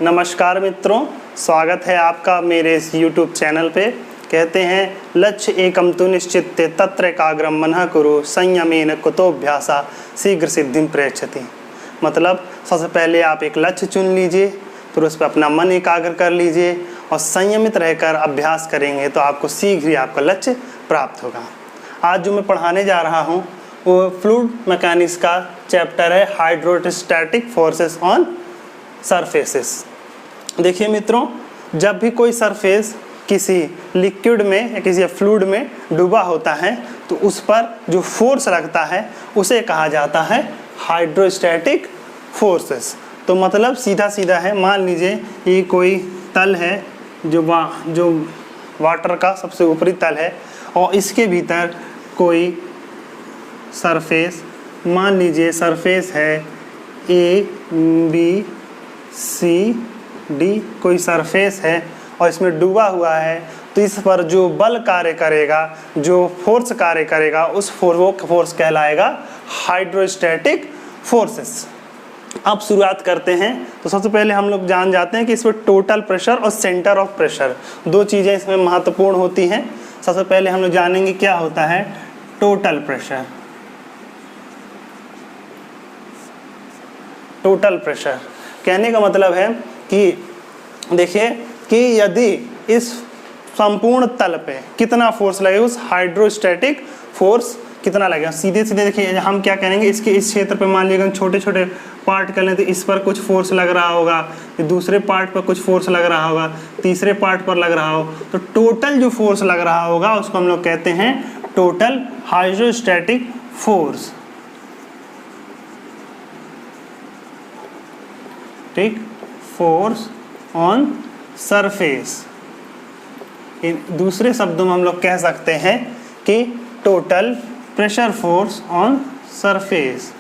नमस्कार मित्रों, स्वागत है आपका मेरे इस YouTube चैनल पे। कहते हैं लक्ष्य एकम तु निश्चित्ते तत्र एकाग्रम मनः कुरु संयमेन कुतोऽभ्यासा शीघ्र सिद्धिं प्रयच्छति। मतलब सबसे पहले आप एक लक्ष्य चुन लीजिए, फिर उस पर अपना मन एकाग्र कर लीजिए और संयमित रहकर अभ्यास करेंगे तो आपको शीघ्र ही आपका लक्ष्य प्राप्त होगा। आज जो मैं पढ़ाने जा रहा हूँ वो फ्लूइड मैकेनिक्स का चैप्टर है हाइड्रोस्टैटिक फोर्सेस ऑन सरफेसेस। देखिए मित्रों, जब भी कोई सरफेस किसी लिक्विड में या किसी फ्लूइड में डूबा होता है तो उस पर जो फोर्स लगता है उसे कहा जाता है हाइड्रोस्टैटिक फोर्सेस। तो मतलब सीधा सीधा है, मान लीजिए ये कोई तल है जो वाटर का सबसे ऊपरी तल है और इसके भीतर कोई सरफेस, मान लीजिए सरफेस है ABCD, कोई सरफेस है और इसमें डूबा हुआ है तो इस पर जो बल कार्य करेगा, जो फोर्स कार्य करेगा, उस फोर्स कहलाएगा हाइड्रोस्टैटिक फोर्सेस। अब शुरुआत करते हैं। तो सबसे पहले हम लोग जान जाते हैं कि इसमें टोटल प्रेशर और सेंटर ऑफ प्रेशर दो चीज़ें इसमें महत्वपूर्ण होती हैं। सबसे पहले हम लोग जानेंगे क्या होता है टोटल प्रेशर। टोटल प्रेशर कहने का मतलब है कि देखिए कि यदि इस संपूर्ण तल पे कितना फोर्स लगेगा, उस हाइड्रोस्टैटिक फोर्स कितना लगेगा। सीधे सीधे देखिए हम क्या करेंगे, इसके इस क्षेत्र पे मान लीजिए छोटे छोटे पार्ट कर लें तो इस पर कुछ फोर्स लग रहा होगा, दूसरे पार्ट पर कुछ फोर्स लग रहा होगा, तीसरे पार्ट पर लग रहा हो, तो टोटल जो फोर्स लग रहा होगा उसको हम लोग कहते हैं टोटल हाइड्रोस्टैटिक फोर्स। ठीक, फोर्स ऑन सरफेस। इन दूसरे शब्दों में हम लोग कह सकते हैं कि total pressure force on surface.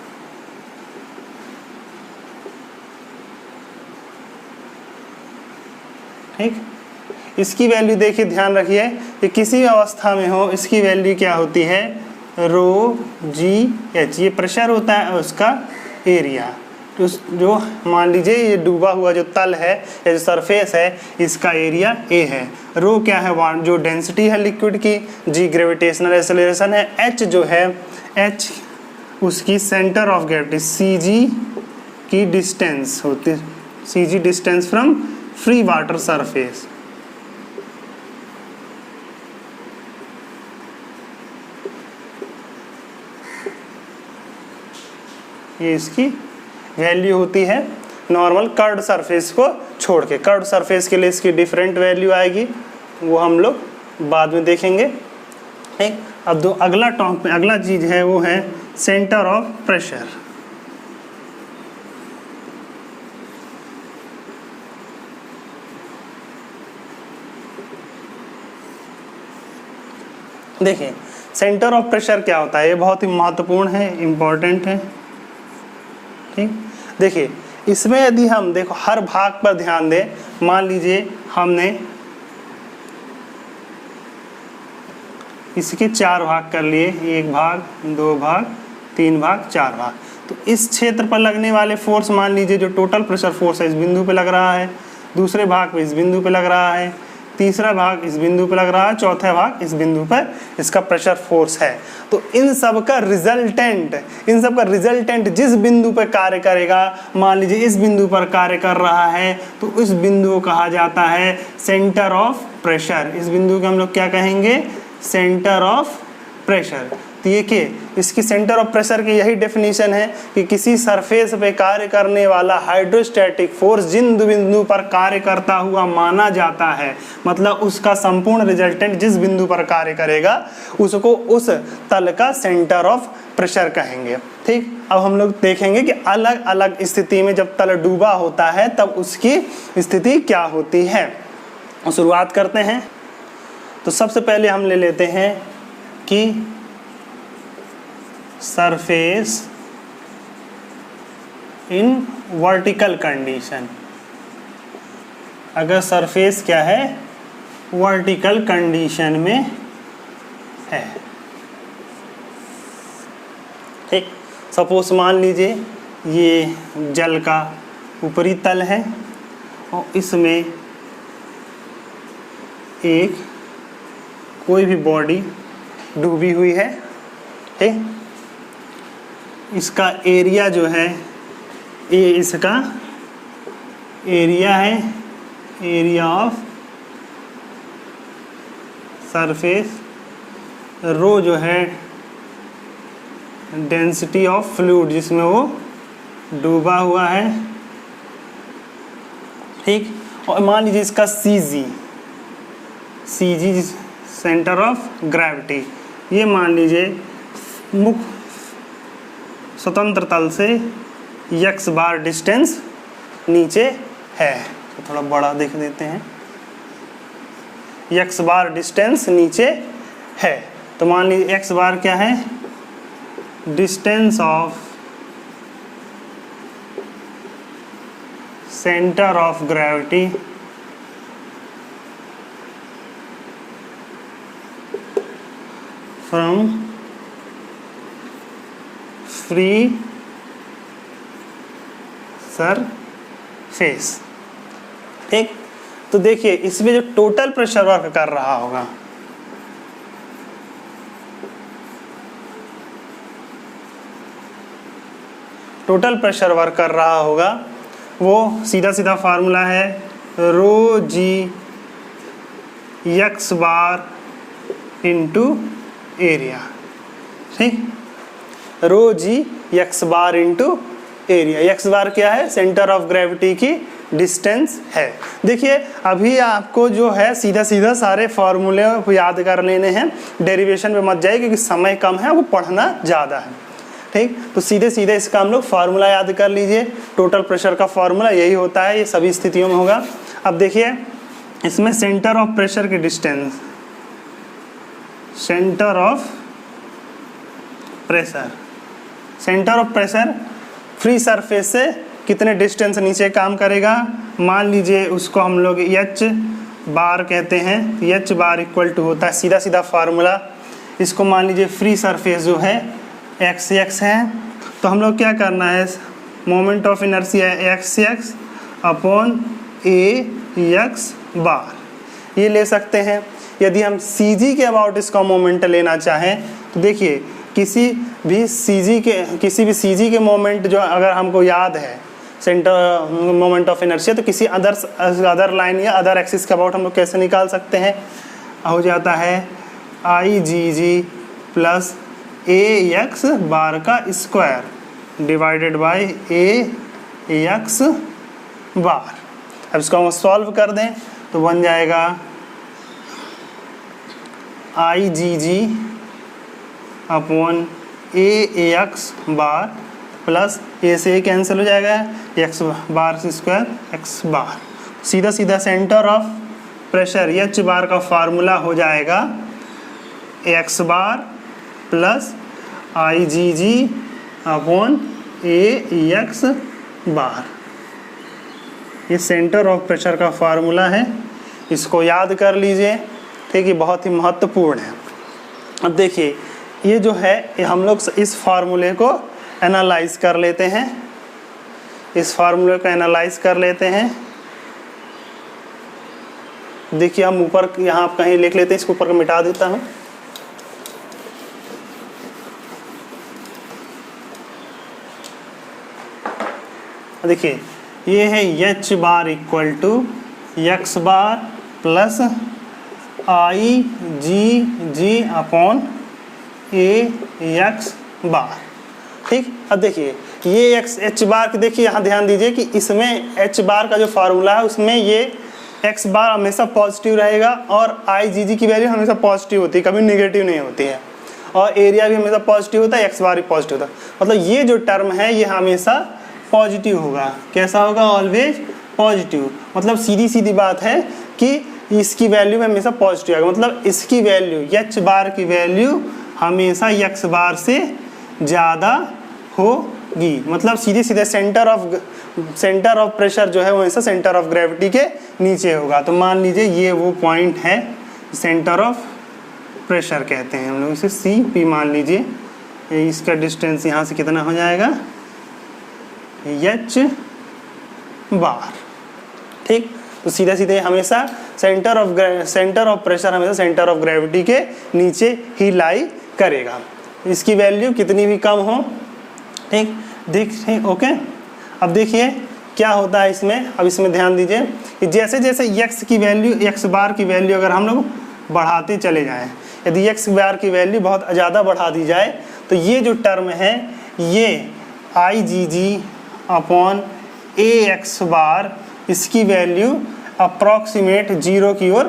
ठीक, इसकी वैल्यू देखिए, ध्यान रखिए कि किसी अवस्था में हो इसकी वैल्यू क्या होती है ρGH। ये प्रेशर होता है उसका एरिया। तो जो मान लीजिए ये डूबा हुआ जो तल है या जो सरफेस है इसका एरिया A है। रो क्या है, जो डेंसिटी है लिक्विड की, G ग्रेविटेशनल एक्सेलरेशन है, H जो है H उसकी सेंटर ऑफ ग्रेविटी CG की डिस्टेंस होती है, CG distance from free water surface. ये इसकी वैल्यू होती है नॉर्मल कर्व्ड सरफेस को छोड़ के। कर्व्ड सरफेस के लिए इसकी डिफरेंट वैल्यू आएगी, वो हम लोग बाद में देखेंगे। ठीक, अब अगला टॉपिक, अगला चीज है वो है सेंटर ऑफ प्रेशर। देखिए सेंटर ऑफ प्रेशर क्या होता है, ये बहुत ही महत्वपूर्ण है, इम्पोर्टेंट है। ठीक, देखिए इसमें यदि हम देखो हर भाग पर ध्यान दें, मान लीजिए हमने इसके 4 भाग कर लिए, 1 भाग, 2 भाग, 3 भाग, 4 भाग। तो इस क्षेत्र पर लगने वाले फोर्स मान लीजिए जो टोटल प्रेशर फोर्स है इस बिंदु पे लग रहा है, दूसरे भाग पे इस बिंदु पे लग रहा है, तीसरा भाग इस बिंदु पर लग रहा है, चौथा भाग इस बिंदु पर इसका प्रेशर फोर्स है। तो इन सब का रिजल्टेंट जिस बिंदु पर कार्य करेगा, मान लीजिए इस बिंदु पर कार्य कर रहा है तो उस बिंदु को कहा जाता है सेंटर ऑफ प्रेशर। इस बिंदु को हम लोग क्या कहेंगे, सेंटर ऑफ प्रेशर। तो देखिए इसकी सेंटर ऑफ प्रेशर की यही डेफिनेशन है कि किसी सरफेस पे कार्य करने वाला हाइड्रोस्टैटिक फोर्स जिन बिंदु पर कार्य करता हुआ माना जाता है, मतलब उसका संपूर्ण रिजल्टेंट जिस बिंदु पर कार्य करेगा उसको उस तल का सेंटर ऑफ प्रेशर कहेंगे। ठीक, अब हम लोग देखेंगे कि अलग अलग स्थिति में जब तल डूबा होता है तब उसकी स्थिति क्या होती है। शुरुआत करते हैं। तो सबसे पहले हम ले लेते हैं कि सरफेस इन वर्टिकल कंडीशन। अगर सरफेस क्या है, वर्टिकल कंडीशन में है। ठीक, सपोज मान लीजिए ये जल का ऊपरी तल है और इसमें एक कोई भी बॉडी डूबी हुई है, ठीक। इसका एरिया जो है, ये इसका एरिया है, एरिया ऑफ सरफेस। रो जो है डेंसिटी ऑफ फ्लूइड जिसमें वो डूबा हुआ है, ठीक। और मान लीजिए इसका CG सेंटर ऑफ ग्रेविटी, ये मान लीजिए मुख्य स्वतंत्र तल से x बार डिस्टेंस नीचे है। तो थोड़ा बड़ा देख देते हैं, x बार डिस्टेंस नीचे है। तो मान लीजिए x बार क्या है, distance of centre of gravity from free surface, ठीक। तो देखिए इसमें जो टोटल प्रेशर वर्क कर रहा होगा, टोटल प्रेशर वर्क कर रहा होगा, वो सीधा सीधा फार्मूला है रो g x bar into area, ठीक। रो g x bar into area. X बार क्या है, सेंटर ऑफ ग्रेविटी की डिस्टेंस है। देखिए अभी आपको जो है सीधा सीधा सारे फार्मूले याद कर लेने हैं, डेरिवेशन पे मत जाइए क्योंकि समय कम है, वो पढ़ना ज़्यादा है, ठीक। तो सीधे सीधे इसका हम लोग फार्मूला याद कर लीजिए। टोटल प्रेशर का फार्मूला यही होता है, ये सभी स्थितियों में होगा। अब देखिए इसमें सेंटर ऑफ प्रेशर की distance, centre of pressure, centre of pressure free surface से कितने डिस्टेंस नीचे काम करेगा, मान लीजिए उसको हम लोग एच बार कहते हैं। एच बार इक्वल टू होता है सीधा सीधा फार्मूला, इसको मान लीजिए फ्री सरफेस जो है एक्स एक्स है, तो हम लोग क्या करना है, moment of inertia x x upon A x bar, ये ले सकते हैं। यदि हम CG के अबाउट इसका मोमेंट लेना चाहें तो देखिए किसी भी CG के मोमेंट जो अगर हमको याद है, सेंटर मोमेंट ऑफ इनर्शिया, तो किसी अदर लाइन या अदर एक्सिस के अबाउट हम लोग कैसे निकाल सकते हैं, हो जाता है IgG प्लस AX बार का स्क्वायर डिवाइडेड बाय AX बार। अब इसको हम सॉल्व कर दें तो बन जाएगा IgG upon AX bar plus A से A कैंसिल हो जाएगा, x बार से स्क्वायर x बार। सीधा सीधा सेंटर ऑफ प्रेशर H बार का फार्मूला हो जाएगा x बार प्लस IgG अपॉन AX बार। ये सेंटर ऑफ प्रेशर का फार्मूला है, इसको याद कर लीजिए, ठीक है, बहुत ही महत्वपूर्ण है। अब देखिए ये जो है, ये हम लोग इस फार्मूले को एनालाइज कर लेते हैं, इस फार्मूले को एनालाइज कर लेते हैं। देखिए हम ऊपर यहाँ आप कहीं लिख लेते हैं, इसको ऊपर मिटा देता हूँ। देखिए ये है H bar equal to x bar plus IgG upon AX bar, ठीक। अब देखिए ये H बार की, देखिए यहाँ ध्यान दीजिए कि इसमें H बार का जो फार्मूला है उसमें ये x बार हमेशा पॉजिटिव रहेगा और IgG की वैल्यू हमेशा पॉजिटिव होती है, कभी नेगेटिव नहीं होती है, और एरिया भी हमेशा पॉजिटिव होता है, x बार भी पॉजिटिव होता है। मतलब ये जो टर्म है ये हमेशा पॉजिटिव होगा। कैसा होगा, ऑलवेज पॉजिटिव। मतलब सीधी सीधी बात है कि इसकी वैल्यू में हमेशा पॉजिटिव आएगा, मतलब इसकी वैल्यू H बार की वैल्यू हमेशा x बार से ज़्यादा होगी। मतलब सीधे सीधे सेंटर ऑफ प्रेशर जो है वो हमेशा सेंटर ऑफ ग्रेविटी के नीचे होगा। तो मान लीजिए ये वो पॉइंट है, सेंटर ऑफ प्रेशर कहते हैं हम लोग इसे, CP मान लीजिए। इसका डिस्टेंस यहाँ से कितना हो जाएगा, H बार, ठीक। तो सीधे सीधे हमेशा सेंटर ऑफ प्रेशर हमेशा सेंटर ऑफ ग्रेविटी के नीचे ही लाई करेगा, इसकी वैल्यू कितनी भी कम हो। ठीक, ठीक, ओके। अब देखिए क्या होता है इसमें, अब इसमें ध्यान दीजिए कि जैसे जैसे x की वैल्यू, x बार की वैल्यू अगर हम लोग बढ़ाते चले जाएं, यदि x बार की वैल्यू बहुत ज़्यादा बढ़ा दी जाए तो ये जो टर्म है ये IgG अपॉन AX बार, इसकी वैल्यू अप्रॉक्सीमेट 0 की ओर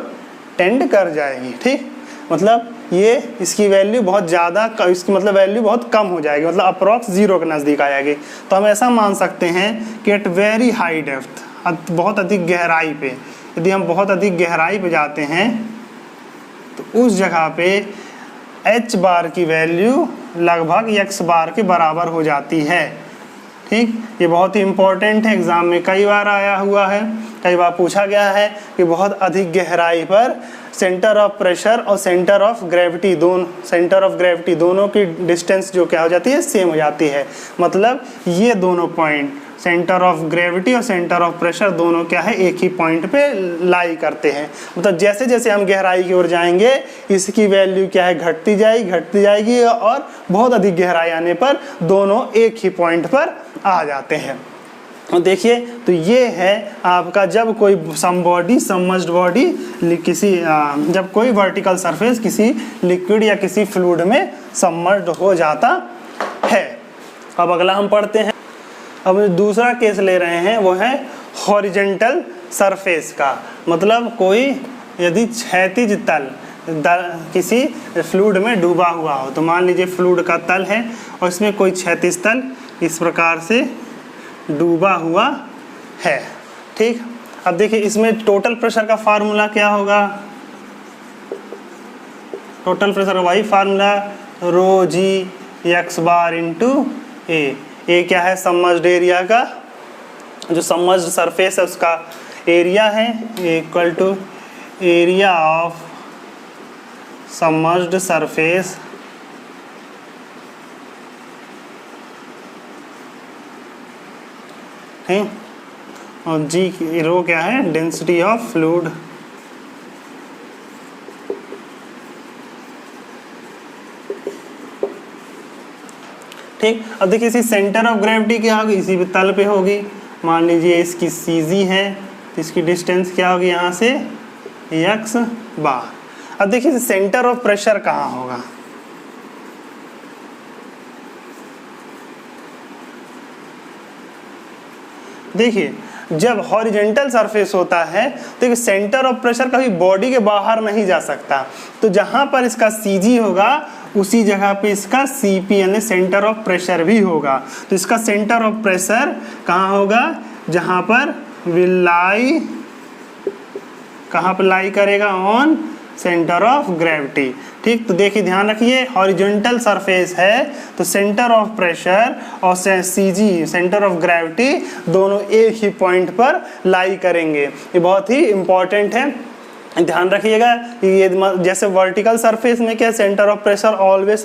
टेंड कर जाएगी। ठीक, मतलब ये इसकी वैल्यू बहुत ज़्यादा, इसकी मतलब वैल्यू बहुत कम हो जाएगी, मतलब अप्रॉक्स 0 के नज़दीक आ जाएगी। तो हम ऐसा मान सकते हैं कि एट वेरी हाई डेप्थ, बहुत अधिक गहराई पे, यदि हम बहुत अधिक गहराई पे जाते हैं तो उस जगह पे h बार की वैल्यू लगभग x बार के बराबर हो जाती है। ठीक, ये बहुत ही इम्पोर्टेंट है, एग्ज़ाम में कई बार आया हुआ है, कई बार पूछा गया है कि बहुत अधिक गहराई पर सेंटर ऑफ प्रेशर और सेंटर ऑफ ग्रेविटी दोनों की डिस्टेंस जो क्या हो जाती है, सेम हो जाती है। मतलब ये दोनों पॉइंट सेंटर ऑफ ग्रेविटी और सेंटर ऑफ प्रेशर दोनों क्या है, एक ही पॉइंट पे लाई करते हैं। मतलब जैसे जैसे हम गहराई की ओर जाएंगे इसकी वैल्यू क्या है, घटती जाएगी और बहुत अधिक गहराई आने पर दोनों एक ही पॉइंट पर आ जाते हैं। और देखिए तो ये है आपका जब कोई सबमर्ज्ड बॉडी किसी जब कोई वर्टिकल सरफेस किसी लिक्विड या किसी फ्लूइड में सबमर्ज्ड हो जाता है। अब अगला हम पढ़ते हैं, अब दूसरा केस ले रहे हैं, वो है हॉरिजॉन्टल सरफेस का। मतलब कोई यदि क्षैतिज तल किसी फ्लूइड में डूबा हुआ हो, तो मान लीजिए फ्लूइड का तल है और इसमें कोई क्षैतिज तल इस प्रकार से डूबा हुआ है। ठीक, अब देखिए इसमें टोटल प्रेशर का फार्मूला क्या होगा, टोटल प्रेशर का वही फार्मूला रो जी एक्स बार इंटू ए क्या है, सबमर्ज्ड एरिया का, जो सबमर्ज्ड सरफेस है उसका एरिया है, equal to area of submerged surface और जी रो क्या है, डेंसिटी ऑफ फ्लूइड। ठीक, अब देखिए इसी सेंटर ऑफ ग्रेविटी क्या होगी, इसी पे तल पे होगी। मान लीजिए इसकी CG है तो इसकी डिस्टेंस क्या होगी यहाँ से, x बार। अब देखिए सेंटर ऑफ प्रेशर कहाँ होगा, देखिए जब हॉरिजॉन्टल सरफेस होता है तो सेंटर ऑफ प्रेशर कभी बॉडी के बाहर नहीं जा सकता, तो जहाँ पर इसका CG होगा उसी जगह पे इसका CP यानी सेंटर ऑफ प्रेशर भी होगा। तो इसका सेंटर ऑफ प्रेशर कहाँ होगा, जहाँ पर विल लाई, कहाँ पर लाई करेगा, ऑन सेंटर ऑफ ग्रेविटी। ठीक, तो देखिए ध्यान रखिए हॉरिजॉन्टल सरफेस है तो सेंटर ऑफ प्रेशर और CG सेंटर ऑफ ग्रेविटी दोनों एक ही पॉइंट पर लाई करेंगे। ये बहुत ही इम्पॉर्टेंट है, ध्यान रखिएगा। ये जैसे वर्टिकल सरफेस में क्या centre of pressure always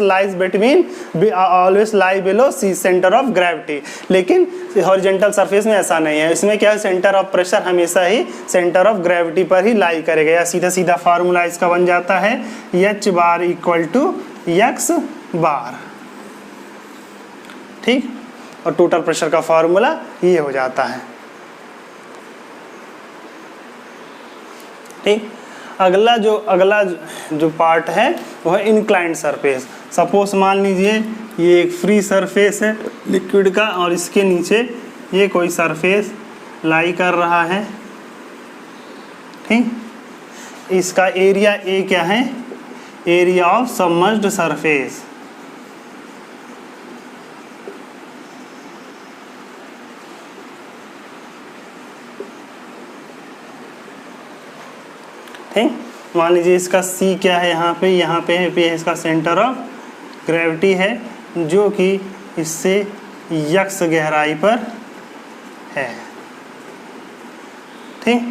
lie below centre of gravity, लेकिन हॉरिजॉन्टल सरफेस में ऐसा नहीं है। इसमें क्या है, सेंटर ऑफ प्रेशर हमेशा ही सेंटर ऑफ ग्रेविटी पर ही लाई करेगा। या सीधा सीधा फार्मूला इसका बन जाता है H bar equal to x bar. ठीक, और टोटल प्रेशर का फार्मूला ये हो जाता है। ठीक, अगला जो पार्ट है वो है इंक्लाइंड सरफेस। सपोज मान लीजिए ये एक फ्री सरफेस है लिक्विड का और इसके नीचे ये कोई सरफेस लाई कर रहा है। ठीक, इसका एरिया ए क्या है, एरिया ऑफ सबमर्ज्ड सरफेस। ठीक, मान लीजिए इसका C क्या है, यहाँ पे है इसका सेंटर ऑफ ग्रेविटी है जो कि इससे x गहराई पर है। ठीक,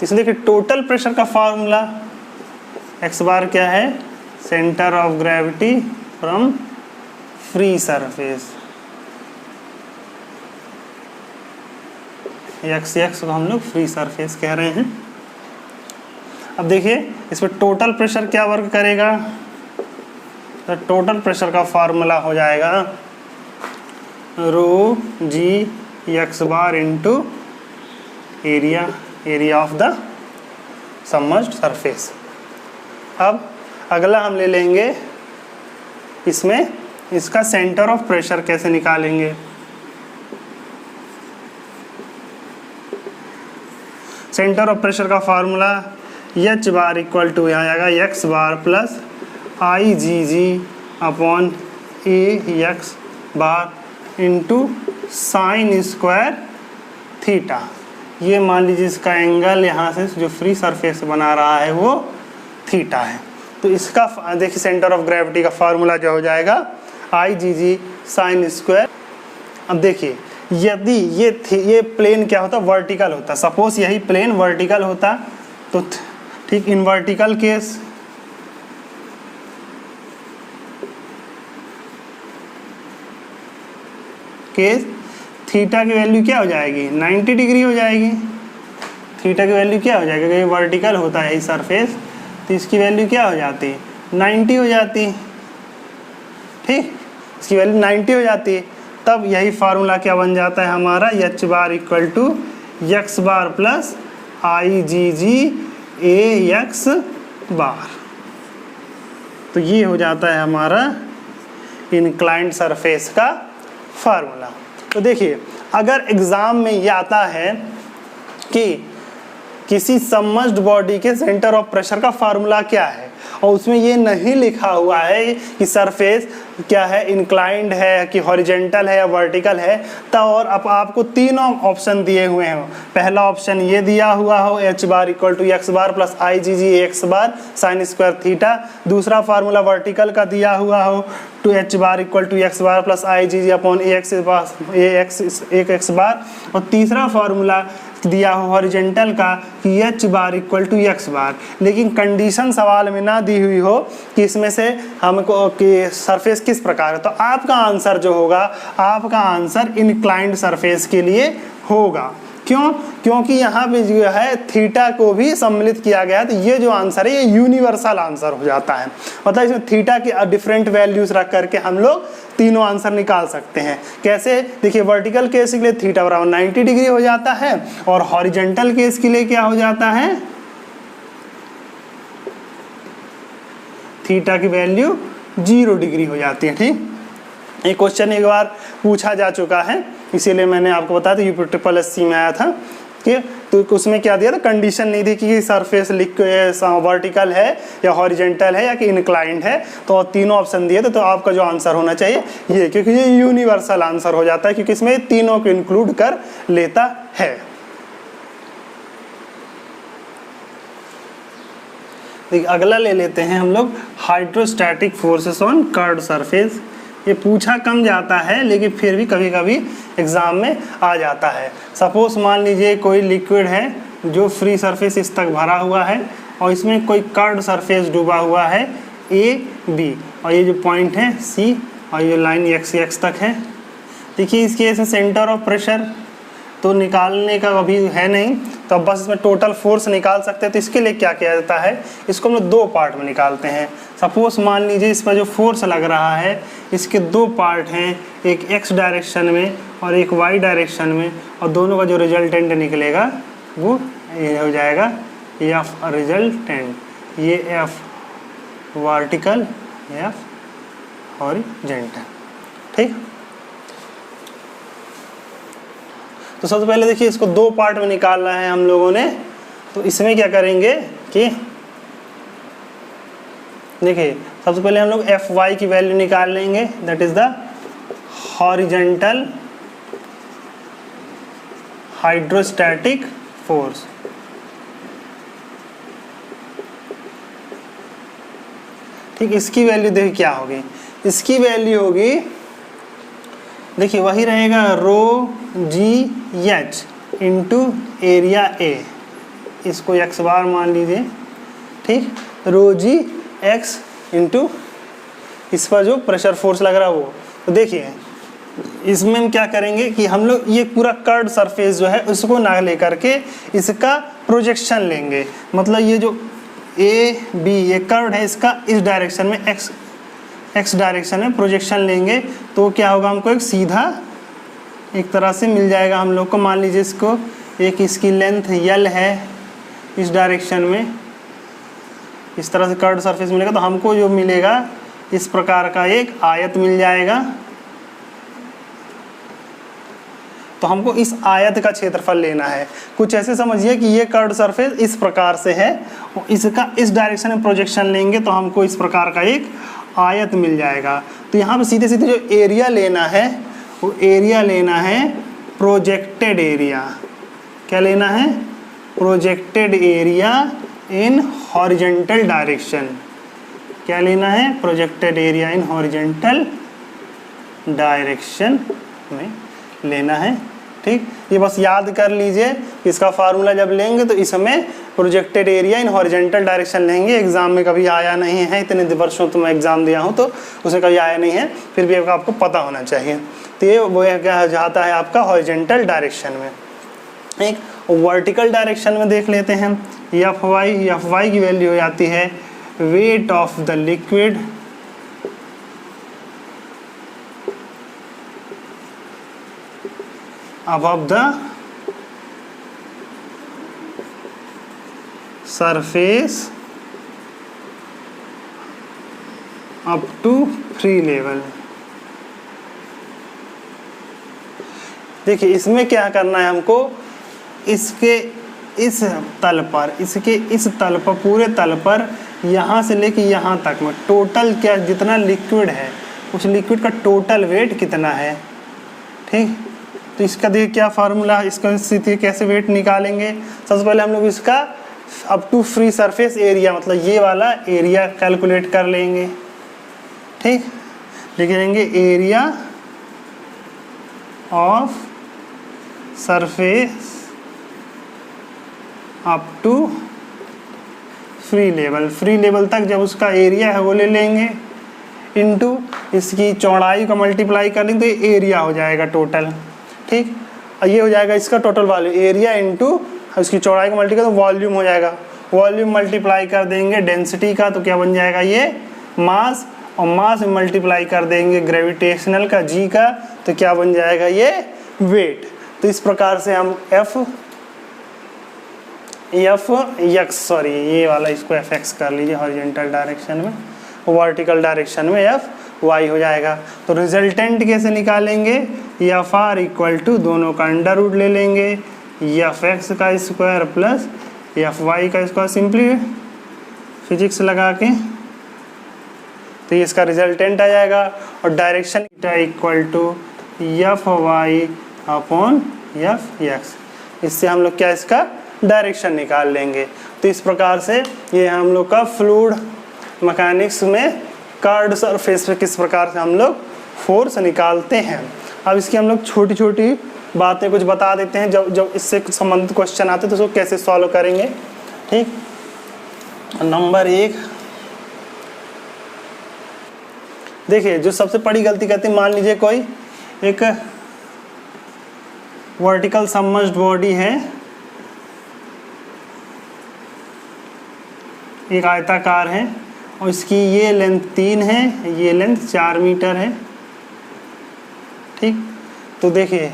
इसलिए कि टोटल प्रेशर का फार्मूला x बार क्या है, centre of gravity from free surface. X x को हम लोग फ्री सरफेस कह रहे हैं। अब देखिए इस पर टोटल प्रेशर क्या वर्क करेगा, तो टोटल प्रेशर का फार्मूला हो जाएगा rho g x bar into area of the submerged surface. अब अगला हम ले लेंगे इसमें इसका सेंटर ऑफ प्रेशर कैसे निकालेंगे। सेंटर ऑफ प्रेशर का formula h bar equal to यहाँ आएगा x bar plus I G G upon A x bar into sine square theta. ये मान लीजिए इसका एंगल यहाँ से जो फ्री सरफेस बना रहा है वो थीटा है। तो इसका देखिए सेंटर ऑफ ग्रेविटी का फार्मूला जो हो जाएगा आई जी जी साइन स्क्वायर। अब देखिए यदि ये प्लेन क्या होता, वर्टिकल होता, सपोज यही प्लेन वर्टिकल होता तो ठीक इन वर्टिकल केस थीटा की वैल्यू क्या हो जाएगी 90 डिग्री हो जाएगी। थीटा की वैल्यू क्या हो जाएगी, क्योंकि वर्टिकल होता है ये सरफेस तो इसकी वैल्यू क्या हो जाती 90 हो जाती। ठीक, इसकी वैल्यू 90 हो जाती है। तब यही फार्मूला क्या बन जाता है हमारा H bar equal to x bar plus I G G A x bar. तो ये हो जाता है हमारा इंक्लाइंड सरफेस का फार्मूला। तो देखिए अगर एग्जाम में ये आता है कि किसी सबमर्ज्ड बॉडी के सेंटर ऑफ प्रेशर का फार्मूला क्या है और उसमें ये नहीं लिखा हुआ है कि सरफेस क्या है, इंक्लाइंड है कि हॉरिजेंटल है या वर्टिकल है, तो और अब आपको तीनों ऑप्शन दिए हुए हैं। पहला ऑप्शन ये दिया हुआ हो H bar equal to x bar plus I G G x bar sine square theta. दूसरा फार्मूला वर्टिकल का दिया हुआ हो to H bar equal to x bar plus I G G upon A x bar. और तीसरा फार्मूला दिया हो हॉरिजेंटल का कि H bar equal to x bar. लेकिन कंडीशन सवाल में ना दी हुई हो कि इसमें से हमको कि सरफेस किस प्रकार है, तो आपका आंसर जो होगा, आपका आंसर इनक्लाइंड सरफेस के लिए होगा। क्यों? क्योंकि यहाँ पे जो है थीटा को भी सम्मिलित किया गया है। तो ये जो आंसर है ये यूनिवर्सल आंसर हो जाता है। मतलब इसमें थीटा की डिफरेंट वैल्यूज रख करके हम लोग तीनों आंसर निकाल सकते हैं। कैसे? देखिए वर्टिकल केस के लिए थीटा बराबर 90 डिग्री हो जाता है और हॉरिजेंटल केस के लिए क्या हो जाता है, थीटा की वैल्यू 0 डिग्री हो जाती है। ठीक, ये क्वेश्चन एक बार पूछा जा चुका है, इसीलिए मैंने आपको बताया था UPSSC में आया था कि तो उसमें क्या दिया था, कंडीशन नहीं थी कि सरफेस वर्टिकल है या हॉरिजेंटल है या कि इंक्लाइंड है। तो तीनों ऑप्शन दिए थे, तो आपका जो आंसर होना चाहिए ये, क्योंकि ये यूनिवर्सल आंसर हो जाता है क्योंकि इसमें तीनों को इंक्लूड कर लेता है। देखिए अगला ले लेते हैं हम लोग hydrostatic forces on curved surface. ये पूछा कम जाता है लेकिन फिर भी कभी कभी एग्जाम में आ जाता है। सपोज मान लीजिए कोई लिक्विड है जो फ्री सरफेस इस तक भरा हुआ है और इसमें कोई कर्व्ड सरफेस डूबा हुआ है ए बी, और ये जो पॉइंट है सी और ये लाइन एक्स एक्स तक है। देखिए इस केस में सेंटर ऑफ प्रेशर तो निकालने का अभी है नहीं, तो अब बस इसमें टोटल फोर्स निकाल सकते हैं। तो इसके लिए क्या किया जाता है, इसको हम लोग दो पार्ट में निकालते हैं। सपोज मान लीजिए इस पर जो फोर्स लग रहा है इसके दो पार्ट हैं, एक एक्स डायरेक्शन में और एक वाई डायरेक्शन में, और दोनों का जो रिजल्टेंट निकलेगा वो ये हो जाएगा एफ रिजल्टेंट। ये एफ वर्टिकल, एफ हॉरिजॉन्टल। ठीक, तो सबसे पहले देखिए इसको दो पार्ट में निकालना है हम लोगों ने। तो इसमें क्या करेंगे कि देखिए सबसे पहले हम लोग एफ वाई की वैल्यू निकाल लेंगे, that is the horizontal hydrostatic force. ठीक, इसकी वैल्यू देखिए क्या होगी, इसकी वैल्यू होगी देखिए वही रहेगा rho g H into area A, इसको एक्स बार मान लीजिए। ठीक, रो जी एक्स इंटू इस पर जो प्रेशर फोर्स लग रहा है वो। तो देखिए इसमें हम क्या करेंगे कि हम लोग ये पूरा कर्व सरफेस जो है उसको ना लेकर के इसका प्रोजेक्शन लेंगे। मतलब ये जो ए बी ये कर्व है इसका इस डायरेक्शन में एक्स डायरेक्शन में प्रोजेक्शन लेंगे तो क्या होगा, हमको एक सीधा एक तरह से मिल जाएगा हम लोग को। मान लीजिए इसको एक इसकी लेंथ यल है, इस डायरेक्शन में इस तरह से कर्व सरफेस मिलेगा तो हमको जो मिलेगा इस प्रकार का एक आयत मिल जाएगा। तो हमको इस आयत का क्षेत्रफल लेना है। कुछ ऐसे समझिए कि ये कर्व सरफेस इस प्रकार से है, इसका इस डायरेक्शन में प्रोजेक्शन लेंगे तो हमको इस प्रकार का एक आयत मिल जाएगा। तो यहाँ पे सीधे सीधे जो एरिया लेना है वो एरिया लेना है प्रोजेक्टेड एरिया। क्या लेना है? Projected area in horizontal direction. क्या लेना है? Projected area in horizontal direction में लेना है। ठीक, ये बस याद कर लीजिए। इसका फार्मूला जब लेंगे तो इसमें projected area in horizontal direction लेंगे। एग्जाम में कभी आया नहीं है, इतने वर्षों तो मैं एग्जाम दिया हूँ तो उसमें कभी आया नहीं है, फिर भी आपको पता होना चाहिए। तो ये वो क्या जाता है आपका हॉरिजॉन्टल डायरेक्शन में। एक वर्टिकल डायरेक्शन में देख लेते हैं। एफ वाई की वैल्यू हो जाती है weight of the liquid above the surface up to free level। देखिए इसमें क्या करना है हमको, इसके इस तल पर, इसके इस तल पर, पूरे तल पर यहाँ से लेके यहाँ तक में टोटल क्या जितना लिक्विड है उस लिक्विड का टोटल वेट कितना है। ठीक, तो इसका देखिए क्या फार्मूला, इसका स्थिति कैसे वेट निकालेंगे। सबसे पहले हम लोग इसका up to free surface area मतलब ये वाला एरिया कैलकुलेट कर लेंगे। ठीक, लिख लेंगे area of surface up to free level. Free level तक जब उसका एरिया है वो ले लेंगे इनटू इसकी चौड़ाई का मल्टीप्लाई कर लेंगे तो ये एरिया हो जाएगा टोटल। ठीक, ये हो जाएगा इसका टोटल वॉल्यूम, एरिया इनटू इसकी चौड़ाई का मल्टीप्लाई तो वॉल्यूम हो जाएगा। वॉल्यूम मल्टीप्लाई कर देंगे डेंसिटी का तो क्या बन जाएगा ये मास, और मास में मल्टीप्लाई कर देंगे ग्रेविटेशनल का जी का तो क्या बन जाएगा ये वेट। तो इस प्रकार से हम ये वाला इसको एफ एक्स कर लीजिए हॉरिजॉन्टल डायरेक्शन में, वर्टिकल डायरेक्शन में एफ वाई हो जाएगा। तो रिजल्टेंट कैसे निकालेंगे, एफ आर इक्वल टू दोनों का अंडर रूट ले लेंगे, एफ एक्स का स्क्वायर प्लस एफ वाई का स्क्वायर, सिंपली फिजिक्स लगा के तो ये इसका रिजल्टेंट आ जाएगा। और direction equal to F y upon F x, इससे हम लोग क्या इसका डायरेक्शन निकाल लेंगे। तो इस प्रकार से ये हम लोग का फ्लूइड मैकेनिक्स में कर्व्ड सरफेस पे किस प्रकार से हम लोग फोर्स निकालते हैं। अब इसकी हम लोग छोटी छोटी बातें कुछ बता देते हैं, जब इससे कुछ संबंधित क्वेश्चन आते हैं तो उसको कैसे सॉल्व करेंगे। ठीक, नंबर 1 देखिए, जो सबसे बड़ी गलती करते हैं, मान लीजिए कोई एक वर्टिकल सबमर्ज्ड बॉडी है, एक आयताकार है और इसकी ये लेंथ 3 है, ये लेंथ 4 मीटर है। ठीक, तो देखिए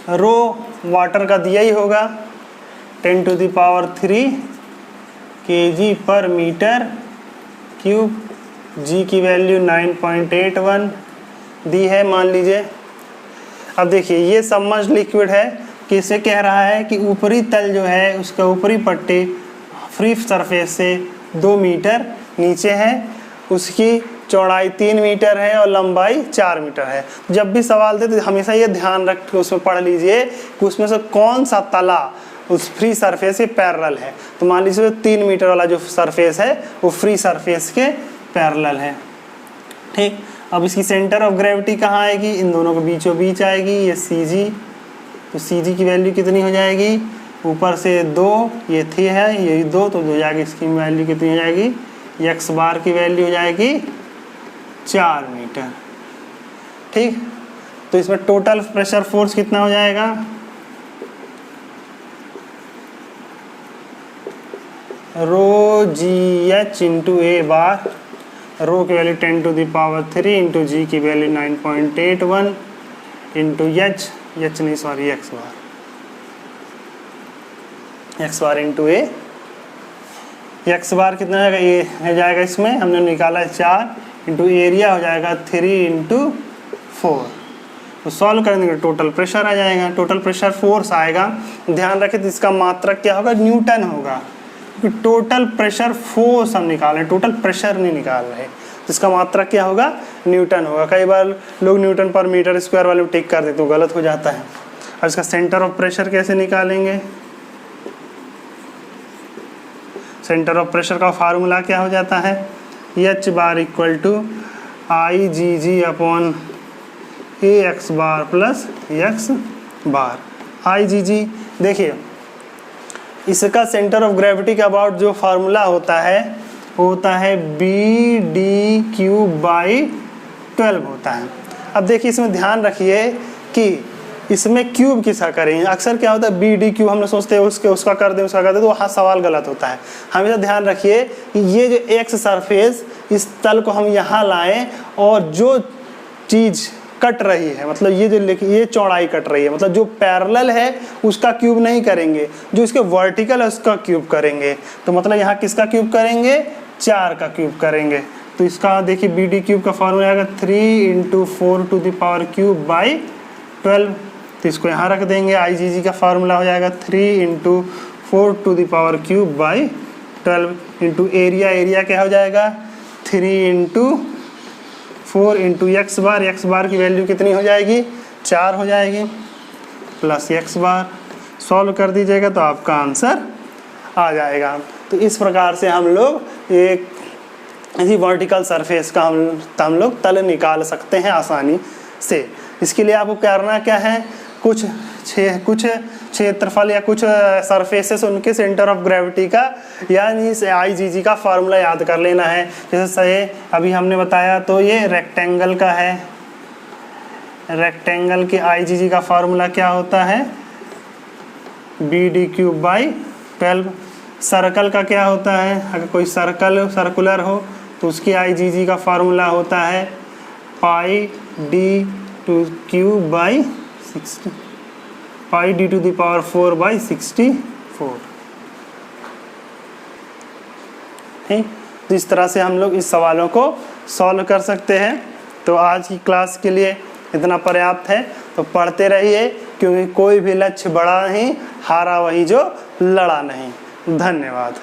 रो वाटर का दिया ही होगा 10⁻³ kg पर मीटर क्यूब, जी की वैल्यू 9.81 दी है मान लीजिए। अब देखिए ये सबमर्ज्ड लिक्विड है, किसे कह रहा है कि ऊपरी तल जो है उसका ऊपरी पट्टी फ्री सरफेस से 2 मीटर नीचे है, उसकी चौड़ाई 3 मीटर है और लंबाई 4 मीटर है। जब भी सवाल दे तो हमेशा ये ध्यान रख के उसमें पढ़ लीजिए कि उसमें से कौन सा तला उस फ्री सरफेस के पैरेलल है। तो मान लीजिए 3 मीटर वाला जो सरफेस है वो फ्री सरफेस के पैरेलल है। ठीक, अब इसकी सेंटर ऑफ ग्रेविटी कहाँ आएगी, इन दोनों के बीचों बीच आएगी, ये सी जी। तो सी जी की वैल्यू कितनी हो जाएगी, ऊपर से 2, ये 3 है, ये 2, तो 2 जाएगी, इसकी वैल्यू कितनी हो जाएगी, x बार की वैल्यू हो जाएगी 4 मीटर। ठीक, तो इसमें टोटल प्रेशर फोर्स कितना हो जाएगा, रो जी एच इंटू ए बार, रो की वैल्यू 10⁻³ इंटू जी की वैल्यू 9.81 इंटू एच नहीं सॉरी एक्स बार इंटू ए। एक्स बार कितना हो जाएगा, ए हो जाएगा, इसमें हमने निकाला है 4 इंटू एरिया हो जाएगा 3 इंटू 4। तो सॉल्व कर देंगे टोटल प्रेशर आ जाएगा, टोटल प्रेशर फोर्स आएगा। ध्यान रखें तो इसका मात्रक क्या होगा, न्यूटन होगा, क्योंकि टोटल प्रेशर फोर्स हम निकाल रहे हैं, टोटल प्रेशर नहीं निकाल रहे। तो इसका मात्रक क्या होगा, न्यूटन होगा। कई बार लोग न्यूटन पर मीटर स्क्वायर वाले टिक कर देते तो गलत हो जाता है। और इसका सेंटर ऑफ प्रेशर कैसे निकालेंगे, सेंटर ऑफ प्रेशर का फार्मूला क्या हो जाता है, H bar equal to I G G upon A x bar plus x bar. I G G देखिए, इसका सेंटर ऑफ ग्रेविटी के अबाउट जो फार्मूला होता है वो होता है बी डी क्यूब बाई 12 होता है। अब देखिए इसमें ध्यान रखिए कि इसमें क्यूब किसका करेंगे, अक्सर क्या होता है बी डी क्यूब हम लोग सोचते हैं उसका कर दें तो वहाँ सवाल गलत होता है। हमेशा ध्यान रखिए कि ये जो एक्स सरफेस, इस तल को हम यहाँ लाएं और जो चीज़ कट रही है, मतलब ये चौड़ाई कट रही है, मतलब जो पैरेलल है उसका क्यूब नहीं करेंगे, जो इसके वर्टिकल है उसका क्यूब करेंगे। तो मतलब यहाँ किसका क्यूब करेंगे, 4 का क्यूब करेंगे। तो इसका देखिए बी डी क्यूब का फॉर्मूला आएगा 3 इंटू 4³ बाई 12। तो इसको यहाँ रख देंगे। आई जी जी का फार्मूला हो जाएगा 3 इंटू 4³ बाई 12 इंटू एरिया क्या हो जाएगा 3 इंटू 4 इंटू एक्स बार की वैल्यू कितनी हो जाएगी, 4 हो जाएगी, प्लस एक्स बार। सॉल्व कर दीजिएगा तो आपका आंसर आ जाएगा। तो इस प्रकार से हम लोग एक ऐसी वर्टिकल सरफेस का हम लोग तल निकाल सकते हैं आसानी से। इसके लिए आपको करना क्या है, कुछ क्षेत्रफल या कुछ सरफेसेस उनके सेंटर ऑफ ग्रेविटी का यानी आई जी जी का फार्मूला याद कर लेना है। जैसे अभी हमने बताया तो ये रेक्टेंगल का है, रेक्टेंगल के आई जी जी का फार्मूला क्या होता है, b d cube by 12। Circle का क्या होता है, अगर कोई सर्कुलर हो तो उसकी आई जी जी का फार्मूला होता है pi D to cube by 60, pi D to the power 4 by 64। ठीक, तो इस तरह से हम लोग इस सवालों को सॉल्व कर सकते हैं। तो आज की क्लास के लिए इतना पर्याप्त है। तो पढ़ते रहिए, क्योंकि कोई भी लक्ष्य बड़ा नहीं, हारा वही जो लड़ा नहीं। धन्यवाद।